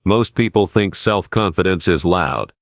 Most people think self-confidence is loud,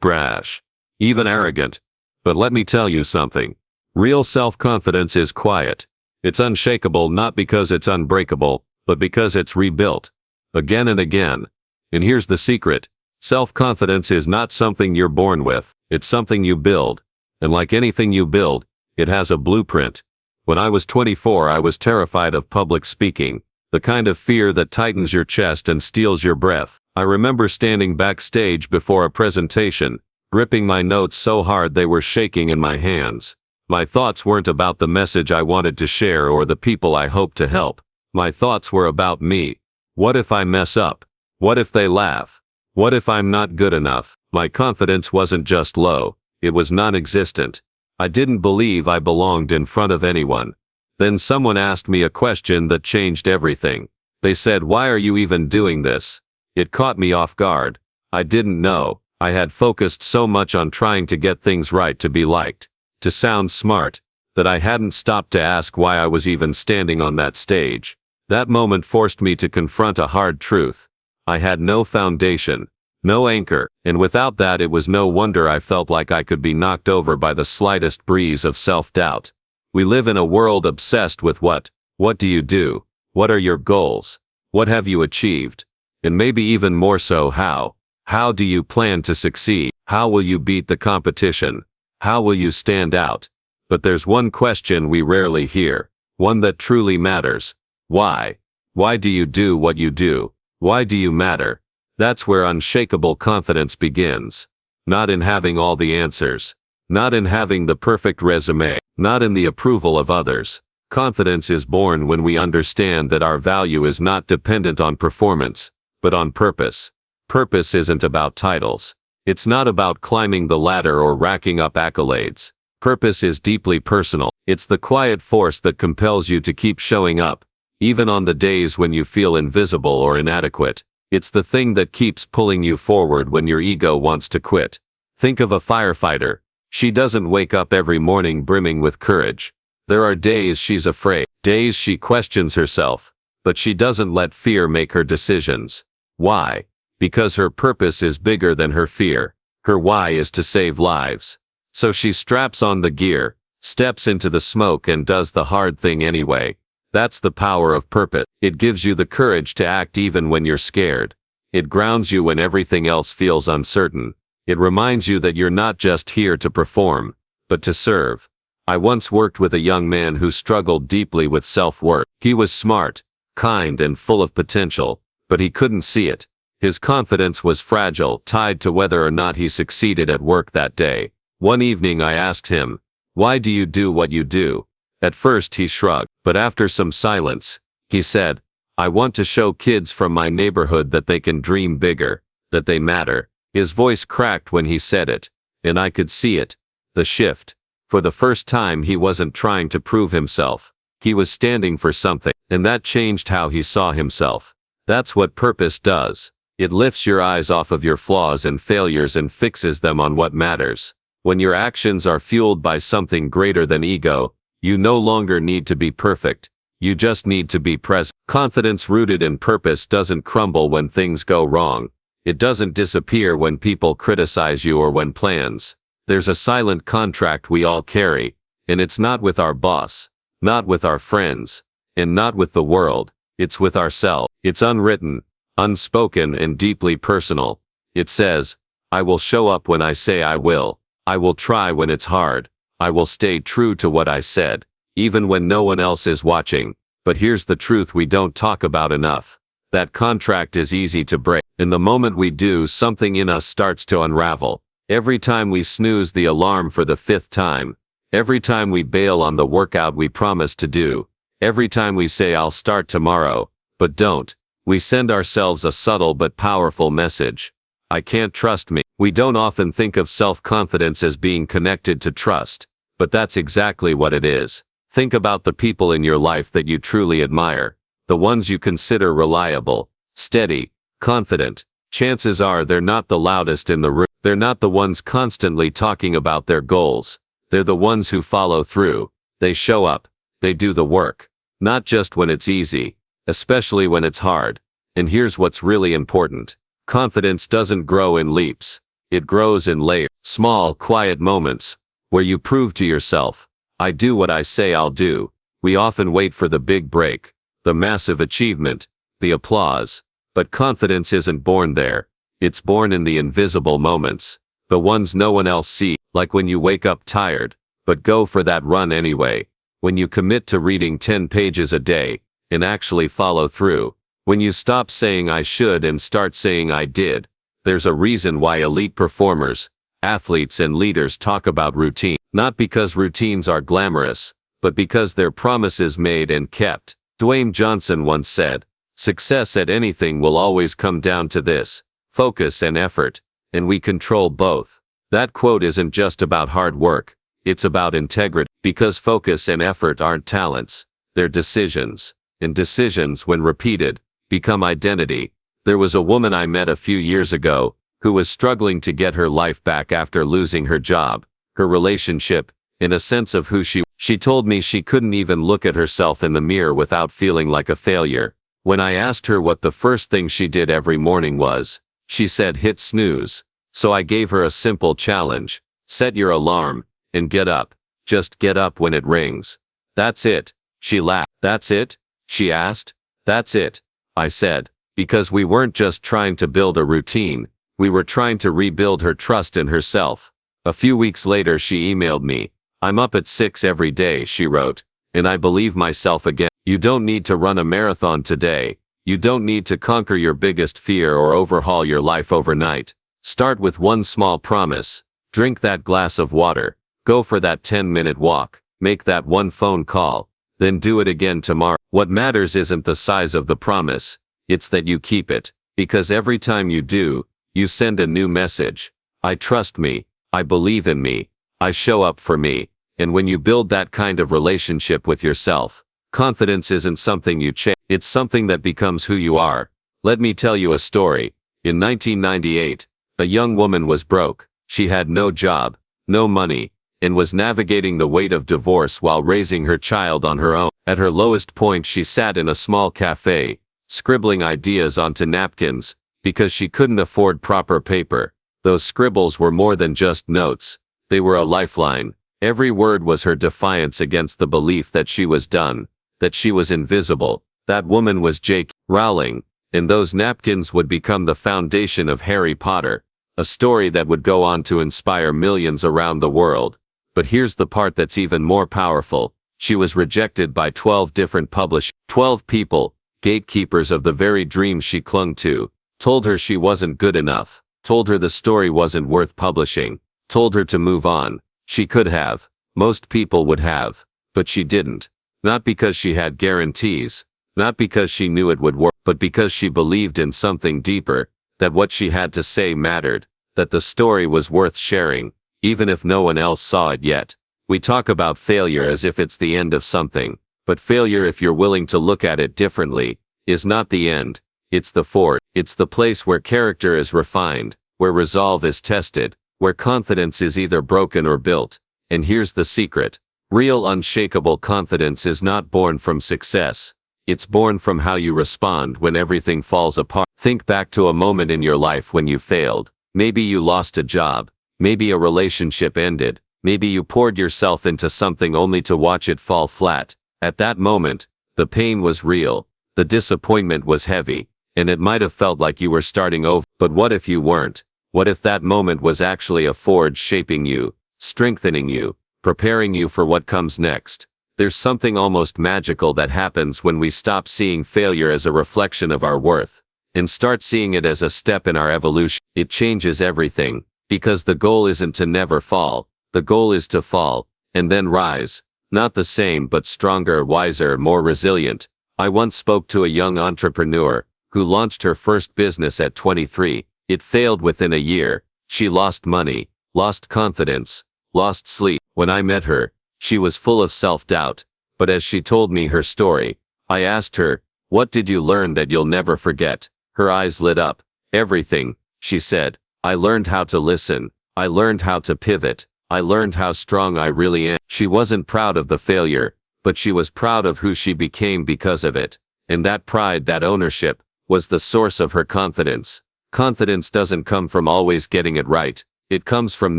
brash, even arrogant. But let me tell you something. Real self-confidence is quiet. It's unshakable not because it's unbreakable, but because it's rebuilt. Again and again. And here's the secret. Self-confidence is not something you're born with. It's something you build. And like anything you build, it has a blueprint. When I was 24, I was terrified of public speaking. The kind of fear that tightens your chest and steals your breath. I remember standing backstage before a presentation, gripping my notes so hard they were shaking in my hands. My thoughts weren't about the message I wanted to share or the people I hoped to help. My thoughts were about me. What if I mess up? What if they laugh? What if I'm not good enough? My confidence wasn't just low, it was non-existent. I didn't believe I belonged in front of anyone. Then someone asked me a question that changed everything. They said, "Why are you even doing this?" It caught me off guard. I didn't know. I had focused so much on trying to get things right, to be liked, to sound smart, that I hadn't stopped to ask why I was even standing on that stage. That moment forced me to confront a hard truth. I had no foundation, no anchor, and without that it was no wonder I felt like I could be knocked over by the slightest breeze of self-doubt. We live in a world obsessed with what do you do? What are your goals? What have you achieved? And maybe even more so, how do you plan to succeed? How will you beat the competition? How will you stand out? But there's one question we rarely hear, one that truly matters. Why? Why do you do what you do? Why do you matter? That's where unshakable confidence begins. Not in having all the answers. Not in having the perfect resume. Not in the approval of others. Confidence is born when we understand that our value is not dependent on performance, but on purpose. Purpose isn't about titles. It's not about climbing the ladder or racking up accolades. Purpose is deeply personal. It's the quiet force that compels you to keep showing up, even on the days when you feel invisible or inadequate. It's the thing that keeps pulling you forward when your ego wants to quit. Think of a firefighter. She doesn't wake up every morning brimming with courage. There are days she's afraid, days she questions herself, but she doesn't let fear make her decisions. Why? Because her purpose is bigger than her fear. Her why is to save lives. So she straps on the gear, steps into the smoke, and does the hard thing anyway. That's the power of purpose. It gives you the courage to act even when you're scared. It grounds you when everything else feels uncertain. It reminds you that you're not just here to perform, but to serve. I once worked with a young man who struggled deeply with self-worth. He was smart, kind, and full of potential, but he couldn't see it. His confidence was fragile, tied to whether or not he succeeded at work that day. One evening I asked him, "Why do you do what you do?" At first he shrugged, but after some silence, he said, "I want to show kids from my neighborhood that they can dream bigger, that they matter." His voice cracked when he said it, and I could see it, the shift. For the first time he wasn't trying to prove himself. He was standing for something, and that changed how he saw himself. That's what purpose does. It lifts your eyes off of your flaws and failures and fixes them on what matters. When your actions are fueled by something greater than ego, you no longer need to be perfect. You just need to be present. Confidence rooted in purpose doesn't crumble when things go wrong. It doesn't disappear when people criticize you or when plans. There's a silent contract we all carry, and it's not with our boss, not with our friends, and not with the world. It's with ourselves. It's unwritten, unspoken, and deeply personal. It says, "I will show up when I say I will. I will try when it's hard. I will stay true to what I said, even when no one else is watching." But here's the truth we don't talk about enough. That contract is easy to break. In the moment we do, something in us starts to unravel. Every time we snooze the alarm for the 5th time, every time we bail on the workout we promised to do, every time we say "I'll start tomorrow," but don't, we send ourselves a subtle but powerful message. I can't trust me. We don't often think of self-confidence as being connected to trust, but that's exactly what it is. Think about the people in your life that you truly admire, the ones you consider reliable, steady, confident. Chances are they're not the loudest in the room. They're not the ones constantly talking about their goals. They're the ones who follow through. They show up. They do the work. Not just when it's easy, especially when it's hard. And here's what's really important. Confidence doesn't grow in leaps. It grows in layers. Small, quiet moments where you prove to yourself, I do what I say I'll do. We often wait for the big break, the massive achievement, the applause. But confidence isn't born there. It's born in the invisible moments, the ones no one else sees, like when you wake up tired, but go for that run anyway. When you commit to reading 10 pages a day and actually follow through. When you stop saying I should and start saying I did. There's a reason why elite performers, athletes and leaders talk about routine. Not because routines are glamorous, but because they're promises made and kept. Dwayne Johnson once said, success at anything will always come down to this, focus and effort, and we control both. That quote isn't just about hard work, it's about integrity, because focus and effort aren't talents, they're decisions. And decisions, when repeated, become identity. There was a woman I met a few years ago who was struggling to get her life back after losing her job, her relationship, and a sense of who she told me she couldn't even look at herself in the mirror without feeling like a failure. When I asked her what the first thing she did every morning was, she said hit snooze. So I gave her a simple challenge. Set your alarm, and get up. Just get up when it rings. That's it. She laughed. That's it? She asked. That's it, I said, because we weren't just trying to build a routine, we were trying to rebuild her trust in herself. A few weeks later she emailed me. I'm up at 6 every day, she wrote, and I believe myself again. You don't need to run a marathon today. You don't need to conquer your biggest fear or overhaul your life overnight. Start with one small promise. Drink that glass of water. Go for that 10-minute walk. Make that one phone call. Then do it again tomorrow. What matters isn't the size of the promise. It's that you keep it. Because every time you do, you send a new message. I trust me. I believe in me. I show up for me. And when you build that kind of relationship with yourself, confidence isn't something you change. It's something that becomes who you are. Let me tell you a story. In 1998, a young woman was broke. She had no job, no money, and was navigating the weight of divorce while raising her child on her own. At her lowest point, she sat in a small cafe, scribbling ideas onto napkins, because she couldn't afford proper paper. Those scribbles were more than just notes. They were a lifeline. Every word was her defiance against the belief that she was done, that she was invisible. That woman was J.K. Rowling, and those napkins would become the foundation of Harry Potter, a story that would go on to inspire millions around the world. But here's the part that's even more powerful. She was rejected by 12 different publishers. 12 people, gatekeepers of the very dream she clung to, told her she wasn't good enough, told her the story wasn't worth publishing, told her to move on. She could have. Most people would have. But she didn't. Not because she had guarantees, not because she knew it would work, but because she believed in something deeper, that what she had to say mattered, that the story was worth sharing, even if no one else saw it yet. We talk about failure as if it's the end of something, but failure, if you're willing to look at it differently, is not the end. It's the forge. It's the place where character is refined, where resolve is tested, where confidence is either broken or built. And here's the secret. Real unshakable confidence is not born from success. It's born from how you respond when everything falls apart. Think back to a moment in your life when you failed. Maybe you lost a job. Maybe a relationship ended. Maybe you poured yourself into something only to watch it fall flat. At that moment, the pain was real. The disappointment was heavy. And it might have felt like you were starting over. But what if you weren't? What if that moment was actually a forge shaping you, strengthening you, preparing you for what comes next? There's something almost magical that happens when we stop seeing failure as a reflection of our worth, and start seeing it as a step in our evolution. It changes everything, because the goal isn't to never fall. The goal is to fall, and then rise. Not the same, but stronger, wiser, more resilient. I once spoke to a young entrepreneur who launched her first business at 23. It failed within a year. She lost money, lost confidence, lost sleep. When I met her, she was full of self-doubt. But as she told me her story, I asked her, "What did you learn that you'll never forget?" Her eyes lit up. "Everything," she said. "I learned how to listen. I learned how to pivot. I learned how strong I really am." She wasn't proud of the failure, but she was proud of who she became because of it. And that pride, that ownership, was the source of her confidence. Confidence doesn't come from always getting it right. It comes from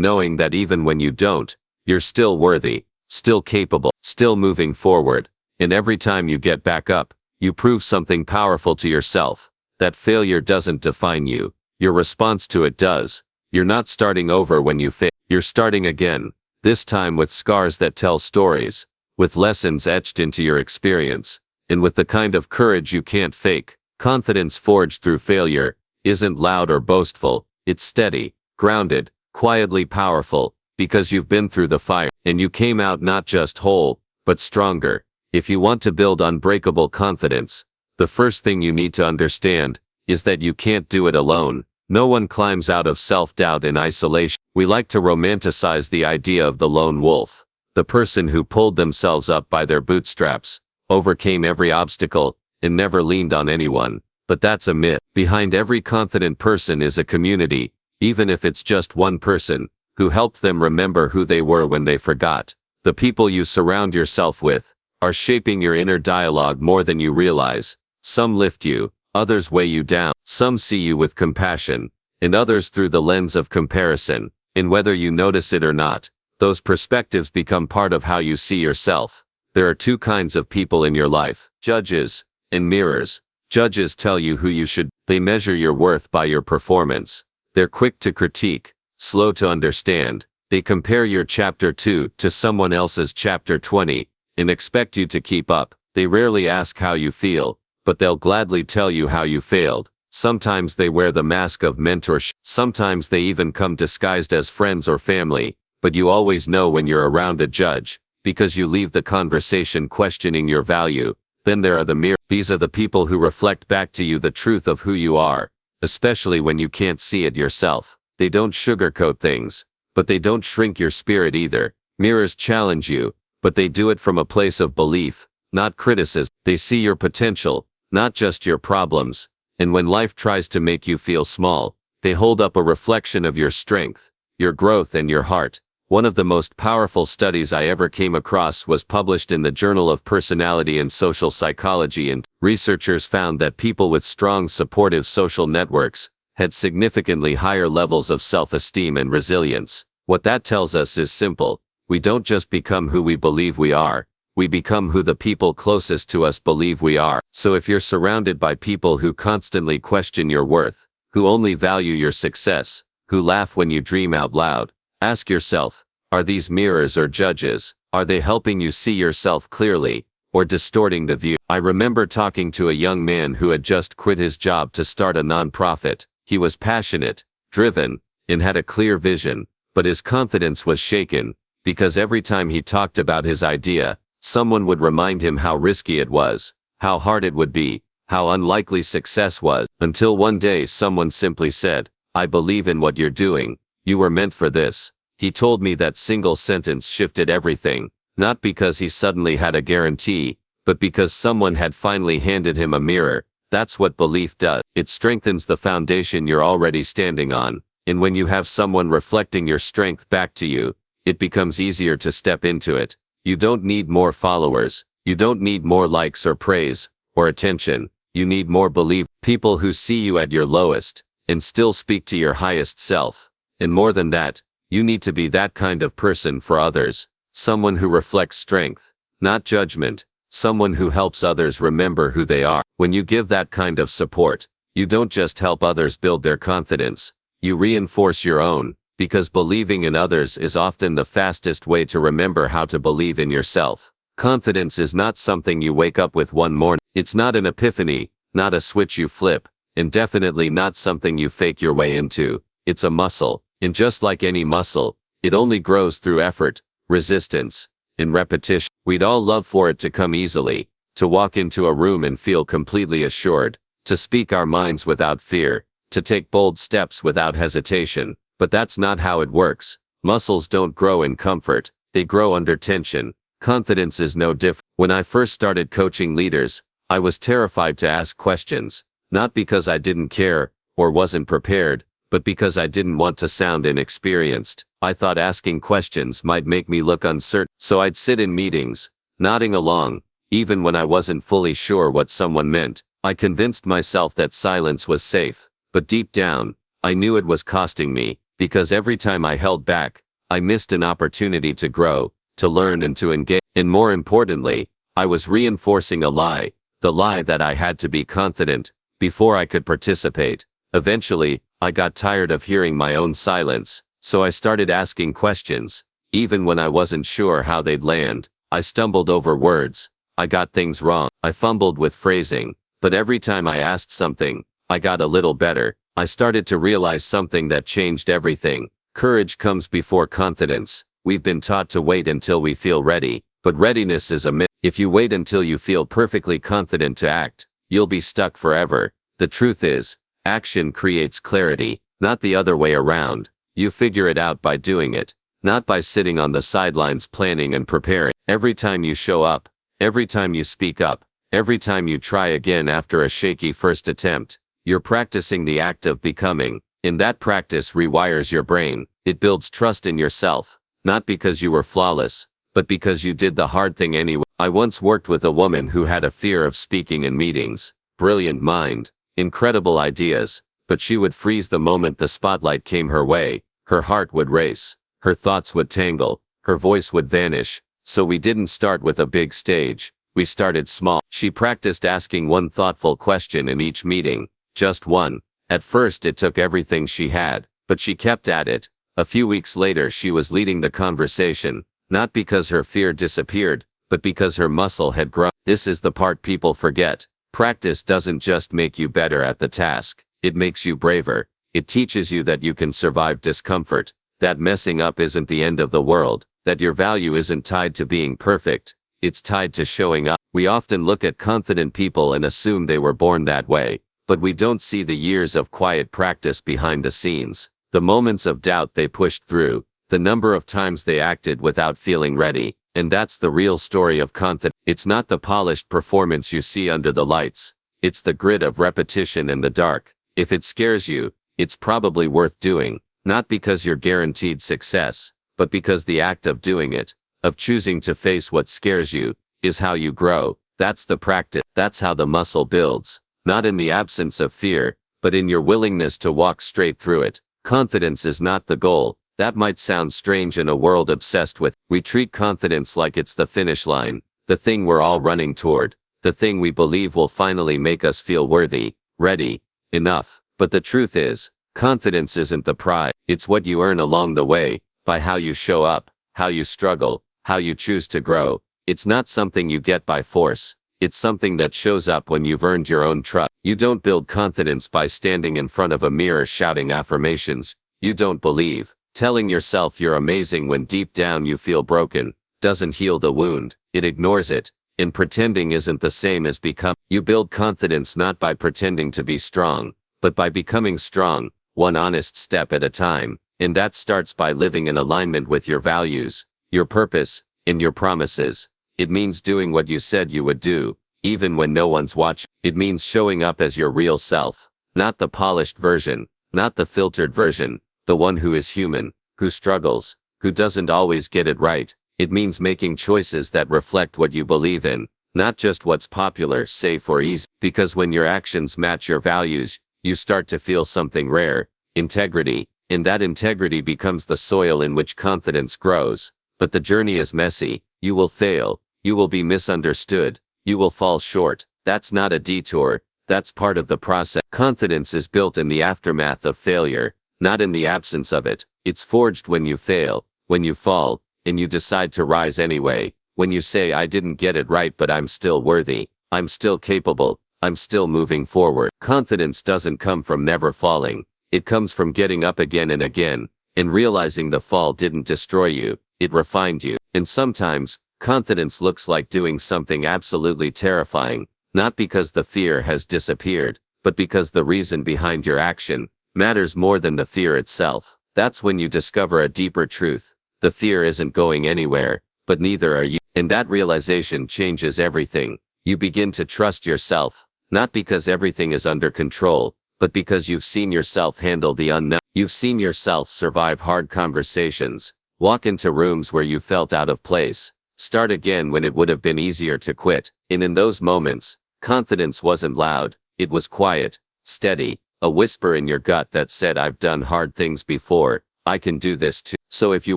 knowing that even when you don't, you're still worthy, still capable, still moving forward. And every time you get back up, you prove something powerful to yourself. That failure doesn't define you. Your response to it does. You're not starting over when you fail. You're starting again, this time with scars that tell stories, with lessons etched into your experience, and with the kind of courage you can't fake. Confidence forged through failure isn't loud or boastful. It's steady, grounded, quietly powerful, because you've been through the fire, and you came out not just whole, but stronger. If you want to build unbreakable confidence, the first thing you need to understand is that you can't do it alone. No one climbs out of self-doubt in isolation. We like to romanticize the idea of the lone wolf, the person who pulled themselves up by their bootstraps, overcame every obstacle, and never leaned on anyone. But that's a myth. Behind every confident person is a community, even if it's just one person, who helped them remember who they were when they forgot. The people you surround yourself with are shaping your inner dialogue more than you realize. Some lift you, others weigh you down. Some see you with compassion, and others through the lens of comparison. And whether you notice it or not, those perspectives become part of how you see yourself. There are two kinds of people in your life: judges and mirrors. Judges tell you who you should be. They measure your worth by your performance. They're quick to critique, slow to understand. They compare your chapter 2 to someone else's chapter 20 and expect you to keep up. They rarely ask how you feel, but they'll gladly tell you how you failed. Sometimes they wear the mask of mentorship. Sometimes they even come disguised as friends or family, but you always know when you're around a judge, because you leave the conversation questioning your value. Then there are the mirrors. These are the people who reflect back to you the truth of who you are, especially when you can't see it yourself. They don't sugarcoat things, but they don't shrink your spirit either. Mirrors challenge you, but they do it from a place of belief, not criticism. They see your potential, not just your problems. And when life tries to make you feel small, they hold up a reflection of your strength, your growth, and your heart. One of the most powerful studies I ever came across was published in the Journal of Personality and Social Psychology, and researchers found that people with strong supportive social networks had significantly higher levels of self-esteem and resilience. What that tells us is simple: we don't just become who we believe we are, we become who the people closest to us believe we are. So if you're surrounded by people who constantly question your worth, who only value your success, who laugh when you dream out loud, ask yourself, are these mirrors or judges? Are they helping you see yourself clearly, or distorting the view? I remember talking to a young man who had just quit his job to start a nonprofit. He was passionate, driven, and had a clear vision, but his confidence was shaken, because every time he talked about his idea, someone would remind him how risky it was, how hard it would be, how unlikely success was, until one day someone simply said, "I believe in what you're doing. You were meant for this." He told me that single sentence shifted everything, not because he suddenly had a guarantee, but because someone had finally handed him a mirror. That's what belief does. It strengthens the foundation you're already standing on, and when you have someone reflecting your strength back to you, it becomes easier to step into it. You don't need more followers. You don't need more likes or praise, or attention. You need more belief. People who see you at your lowest, and still speak to your highest self. And more than that, you need to be that kind of person for others. Someone who reflects strength, not judgment. Someone who helps others remember who they are. When you give that kind of support, you don't just help others build their confidence, you reinforce your own, because believing in others is often the fastest way to remember how to believe in yourself. Confidence is not something you wake up with one morning. It's not an epiphany, not a switch you flip, and definitely not something you fake your way into. It's a muscle, and just like any muscle, it only grows through effort, resistance, and repetition. We'd all love for it to come easily, to walk into a room and feel completely assured, to speak our minds without fear, to take bold steps without hesitation. But that's not how it works. Muscles don't grow in comfort, they grow under tension. Confidence is no different. When I first started coaching leaders, I was terrified to ask questions, not because I didn't care or wasn't prepared, but because I didn't want to sound inexperienced. I thought asking questions might make me look uncertain. So I'd sit in meetings, nodding along, even when I wasn't fully sure what someone meant. I convinced myself that silence was safe, But deep down, I knew it was costing me, because every time I held back, I missed an opportunity to grow, to learn and to engage. And more importantly, I was reinforcing a lie, the lie that I had to be confident before I could participate. Eventually, I got tired of hearing my own silence, so I started asking questions, even when I wasn't sure how they'd land. I stumbled over words. I got things wrong. I fumbled with phrasing, but every time I asked something, I got a little better. I started to realize something that changed everything. Courage comes before confidence. We've been taught to wait until we feel ready, but readiness is a myth. If you wait until you feel perfectly confident to act, you'll be stuck forever. The truth is, action creates clarity, not the other way around. You figure it out by doing it, not by sitting on the sidelines planning and preparing. Every time you show up, every time you speak up, every time you try again after a shaky first attempt, you're practicing the act of becoming. And that practice rewires your brain. It builds trust in yourself, not because you were flawless, but because you did the hard thing anyway. I once worked with a woman who had a fear of speaking in meetings. Brilliant mind, incredible ideas, but she would freeze the moment the spotlight came her way. Her heart would race, her thoughts would tangle, her voice would vanish. So we didn't start with a big stage. We started small. She practiced asking one thoughtful question in each meeting, just one. At first it took everything she had, but she kept at it. A few weeks later she was leading the conversation, not because her fear disappeared, but because her muscle had grown. This is the part people forget. Practice doesn't just make you better at the task, it makes you braver. It teaches you that you can survive discomfort, that messing up isn't the end of the world, that your value isn't tied to being perfect, it's tied to showing up. We often look at confident people and assume they were born that way, but we don't see the years of quiet practice behind the scenes, the moments of doubt they pushed through, the number of times they acted without feeling ready. And that's the real story of confidence. It's not the polished performance you see under the lights. It's the grit of repetition in the dark. If it scares you, it's probably worth doing, not because you're guaranteed success, but because the act of doing it, of choosing to face what scares you, is how you grow. That's the practice. That's how the muscle builds. Not in the absence of fear, but in your willingness to walk straight through it. Confidence is not the goal. That might sound strange in a world obsessed with. We treat confidence like it's the finish line, the thing we're all running toward, the thing we believe will finally make us feel worthy, ready, enough. But the truth is, confidence isn't the prize. It's what you earn along the way, by how you show up, how you struggle, how you choose to grow. It's not something you get by force. It's something that shows up when you've earned your own trust. You don't build confidence by standing in front of a mirror shouting affirmations you don't believe. Telling yourself you're amazing when deep down you feel broken doesn't heal the wound, it ignores it. And pretending isn't the same as become. You build confidence not by pretending to be strong, but by becoming strong, one honest step at a time. And that starts by living in alignment with your values, your purpose, and your promises. It means doing what you said you would do, even when no one's watching. It means showing up as your real self, not the polished version, not the filtered version. The one who is human, who struggles, who doesn't always get it right. It means making choices that reflect what you believe in, not just what's popular, safe, or easy. Because when your actions match your values, you start to feel something rare, integrity, and that integrity becomes the soil in which confidence grows. But the journey is messy. You will fail, you will be misunderstood, you will fall short. That's not a detour, that's part of the process. Confidence is built in the aftermath of failure, not in the absence of it. It's forged when you fail, when you fall, and you decide to rise anyway. When you say, I didn't get it right, but I'm still worthy, I'm still capable, I'm still moving forward. Confidence doesn't come from never falling. It comes from getting up again and again, and realizing the fall didn't destroy you, it refined you. And sometimes, confidence looks like doing something absolutely terrifying, not because the fear has disappeared, but because the reason behind your action matters more than the fear itself. That's when you discover a deeper truth. The fear isn't going anywhere, but neither are you. And that realization changes everything. You begin to trust yourself, not because everything is under control, but because you've seen yourself handle the unknown. You've seen yourself survive hard conversations, walk into rooms where you felt out of place, start again when it would have been easier to quit. And in those moments, confidence wasn't loud, it was quiet, steady, A whisper in your gut that said, I've done hard things before, I can do this too. So if you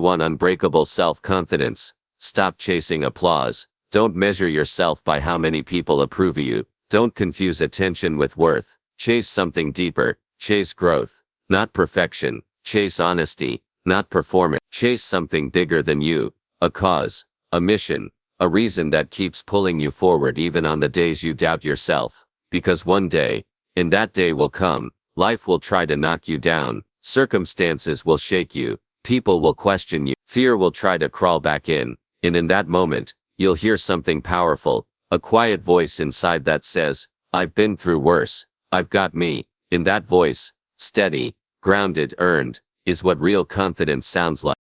want unbreakable self-confidence, stop chasing applause. Don't measure yourself by how many people approve of you. Don't confuse attention with worth. Chase something deeper. Chase growth, not perfection. Chase honesty, not performance. Chase something bigger than you. A cause, a mission, a reason that keeps pulling you forward even on the days you doubt yourself. Because one day, and that day will come, life will try to knock you down. Circumstances will shake you. People will question you. Fear will try to crawl back in. And in that moment, you'll hear something powerful. A quiet voice inside that says, I've been through worse. I've got me. In that voice, steady, grounded, earned, is what real confidence sounds like.